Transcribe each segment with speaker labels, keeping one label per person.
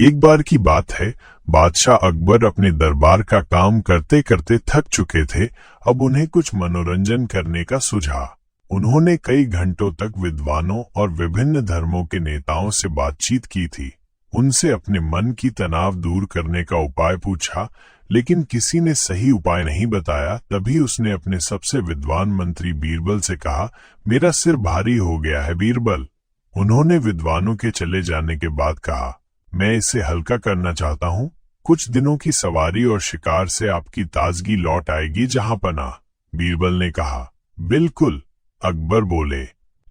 Speaker 1: एक बार की बात है, बादशाह अकबर अपने दरबार का काम करते करते थक चुके थे। अब उन्हें कुछ मनोरंजन करने का सुझा। उन्होंने कई घंटों तक विद्वानों और विभिन्न धर्मों के नेताओं से बातचीत की थी। उनसे अपने मन की तनाव दूर करने का उपाय पूछा, लेकिन किसी ने सही उपाय नहीं बताया। तभी उसने अपने सबसे विद्वान मंत्री बीरबल से कहा, मेरा सिर भारी हो गया है बीरबल। उन्होंने विद्वानों के चले जाने के बाद कहा, मैं इसे हल्का करना चाहता हूँ। कुछ दिनों की सवारी और शिकार से आपकी ताजगी लौट आएगी जहांपना। बीरबल ने कहा, बिल्कुल। अकबर बोले,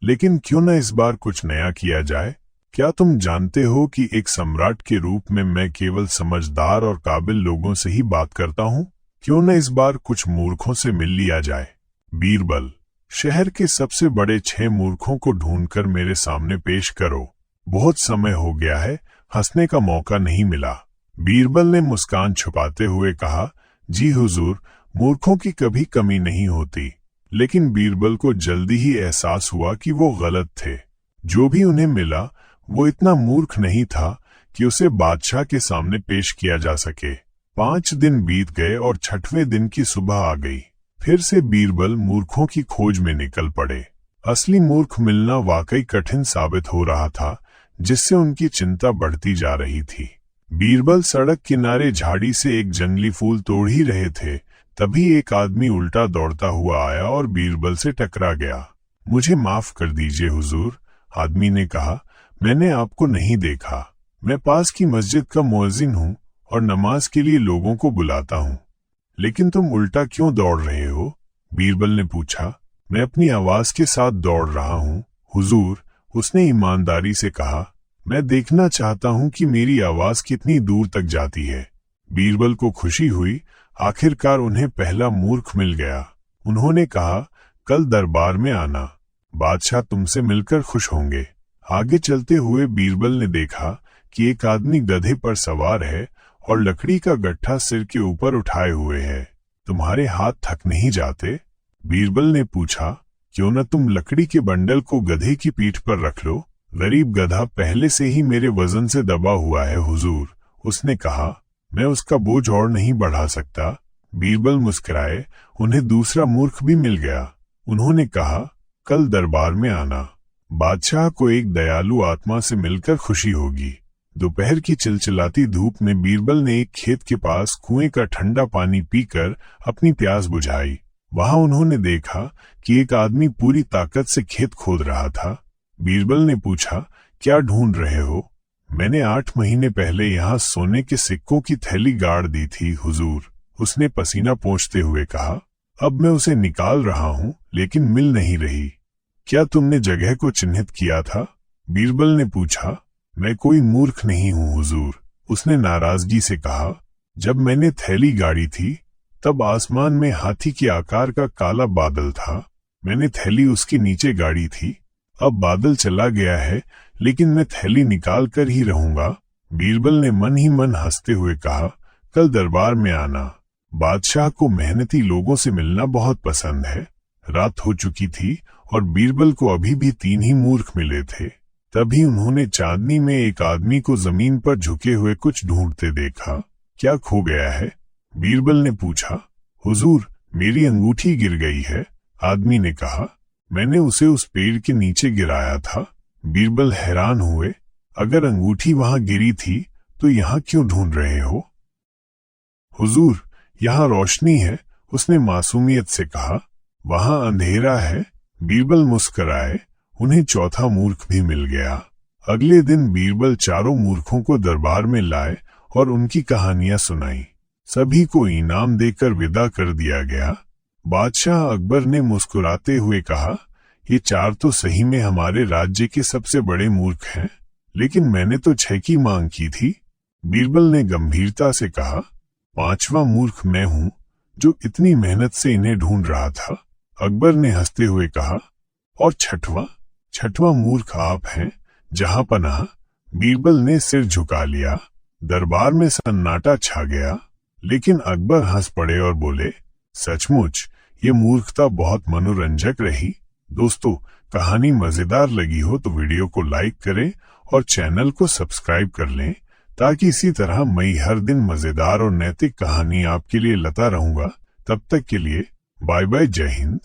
Speaker 1: लेकिन क्यों न इस बार कुछ नया किया जाए। क्या तुम जानते हो कि एक सम्राट के रूप में मैं केवल समझदार और काबिल लोगों से ही बात करता हूँ। क्यों न इस बार कुछ मूर्खों से मिल लिया जाए। बीरबल, शहर के सबसे बड़े 6 मूर्खों को ढूंढकर मेरे सामने पेश करो। बहुत समय हो गया है, हंसने का मौका नहीं मिला। बीरबल ने मुस्कान छुपाते हुए कहा, जी हुजूर, मूर्खों की कभी कमी नहीं होती। लेकिन बीरबल को जल्दी ही एहसास हुआ कि वो गलत थे। जो भी उन्हें मिला वो इतना मूर्ख नहीं था कि उसे बादशाह के सामने पेश किया जा सके। 5 दिन बीत गए और 6वें दिन की सुबह आ गई। फिर से बीरबल मूर्खों की खोज में निकल पड़े। असली मूर्ख मिलना वाकई कठिन साबित हो रहा था, जिससे उनकी चिंता बढ़ती जा रही थी। बीरबल सड़क किनारे झाड़ी से एक जंगली फूल तोड़ ही रहे थे, तभी एक आदमी उल्टा दौड़ता हुआ आया और बीरबल से टकरा गया। मुझे माफ कर दीजिए हुजूर, आदमी ने कहा, मैंने आपको नहीं देखा। मैं पास की मस्जिद का मुअज्जिन हूँ और नमाज के लिए लोगों को बुलाता हूँ। लेकिन तुम उल्टा क्यों दौड़ रहे हो? बीरबल ने पूछा। मैं अपनी आवाज के साथ दौड़ रहा हूँ हुजूर, उसने ईमानदारी से कहा। मैं देखना चाहता हूँ कि मेरी आवाज कितनी दूर तक जाती है। बीरबल को खुशी हुई, आखिरकार उन्हें पहला मूर्ख मिल गया। उन्होंने कहा, कल दरबार में आना, बादशाह तुमसे मिलकर खुश होंगे। आगे चलते हुए बीरबल ने देखा कि एक आदमी गधे पर सवार है और लकड़ी का गट्ठा सिर के ऊपर उठाए हुए है। तुम्हारे हाथ थक नहीं जाते? बीरबल ने पूछा। क्यों न तुम लकड़ी के बंडल को गधे की पीठ पर रख लो। गरीब गधा पहले से ही मेरे वजन से दबा हुआ है हुजूर, उसने कहा। मैं उसका बोझ और नहीं बढ़ा सकता। बीरबल मुस्कुराए। उन्हें दूसरा मूर्ख भी मिल गया। उन्होंने कहा, कल दरबार में आना, बादशाह को एक दयालु आत्मा से मिलकर खुशी होगी। दोपहर की चिलचिलाती धूप में बीरबल ने एक खेत के पास कुएं का ठंडा पानी पीकर अपनी प्यास बुझाई। वहां उन्होंने देखा कि एक आदमी पूरी ताकत से खेत खोद रहा था। बीरबल ने पूछा, क्या ढूंढ रहे हो? मैंने 8 महीने पहले यहाँ सोने के सिक्कों की थैली गाड़ दी थी हुजूर, उसने पसीना पोंछते हुए कहा। अब मैं उसे निकाल रहा हूँ, लेकिन मिल नहीं रही। क्या तुमने जगह को चिन्हित किया था? बीरबल ने पूछा। मैं कोई मूर्ख नहीं हूँ हुजूर, उसने नाराजगी से कहा। जब मैंने थैली गाड़ी थी तब आसमान में हाथी के आकार का काला बादल था। मैंने थैली उसके नीचे गाड़ी थी। अब बादल चला गया है, लेकिन मैं थैली निकाल कर ही रहूंगा। बीरबल ने मन ही मन हंसते हुए कहा, कल दरबार में आना, बादशाह को मेहनती लोगों से मिलना बहुत पसंद है। रात हो चुकी थी और बीरबल को अभी भी 3 ही मूर्ख मिले थे। तभी उन्होंने चांदनी में एक आदमी को जमीन पर झुके हुए कुछ ढूंढते देखा। क्या खो गया है? बीरबल ने पूछा। हुजूर, मेरी अंगूठी गिर गई है, आदमी ने कहा। मैंने उसे उस पेड़ के नीचे गिराया था। बीरबल हैरान हुए। अगर अंगूठी वहां गिरी थी तो यहाँ क्यों ढूंढ रहे हो? हुजूर, यहाँ रोशनी है, उसने मासूमियत से कहा। वहां अंधेरा है। बीरबल मुस्कुराए। उन्हें चौथा मूर्ख भी मिल गया। अगले दिन बीरबल चारों मूर्खों को दरबार में लाए और उनकी कहानियां सुनाई। सभी को इनाम देकर विदा कर दिया गया। बादशाह अकबर ने मुस्कुराते हुए कहा, ये 4 तो सही में हमारे राज्य के सबसे बड़े मूर्ख हैं, लेकिन मैंने तो 6 की मांग की थी। बीरबल ने गंभीरता से कहा, 5वां मूर्ख मैं हूँ, जो इतनी मेहनत से इन्हें ढूंढ रहा था। अकबर ने हंसते हुए कहा, और 6वां मूर्ख आप हैं, जहांपनाह। बीरबल ने सिर झुका लिया। दरबार में सन्नाटा छा गया, लेकिन अकबर हंस पड़े और बोले, सचमुच ये मूर्खता बहुत मनोरंजक रही। दोस्तों, कहानी मजेदार लगी हो तो वीडियो को लाइक करें और चैनल को सब्सक्राइब कर लें, ताकि इसी तरह मैं हर दिन मजेदार और नैतिक कहानी आपके लिए लाता रहूंगा। तब तक के लिए बाय बाय, जय हिंद।